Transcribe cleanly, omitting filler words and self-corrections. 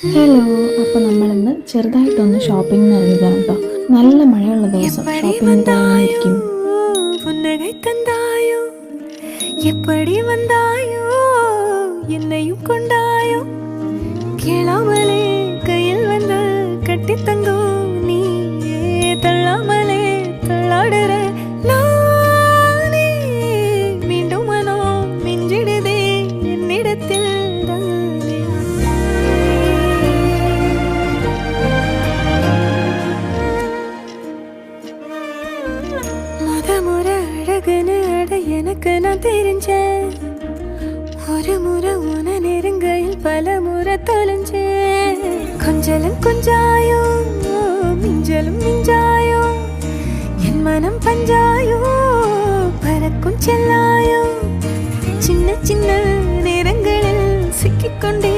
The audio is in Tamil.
ഹലോ, അപ്പോൾ നമ്മളിന്ന് ചെറുതായിട്ടൊന്ന് ഷോപ്പിംഗ് ഇറങ്ങിയതാണ് കേട്ടോ. നല്ല മഴയുള്ള ദിവസം ഷോപ്പിംഗ് കഴിഞ്ഞിരിക്കും. புன்னகை தந்தாயோ எப்படி வந்தாயோ என்னையும் கொண்டாயோ கேளாமலே கையில் வந்து கட்டி தங்கோ நீ தள்ளாமலே தள்ளாடுற நானே மீண்டும் மனோ மிஞ்சிடுதே என்னிடத்தில் முறை அழகுன்னு அட எனக்கு நான் தெரிஞ்சேன். ஒரு முறை உன நெருங்கையில் பல முறை தொலைஞ்சேன். கொஞ்சலும் கொஞ்சாயோ மிஞ்சலும் மிஞ்சாயோ என் மனம் பஞ்சாயோ பறக்கும் செல்லாயோ சின்ன சின்ன நேரங்களில் சிக்கிக்கொண்டே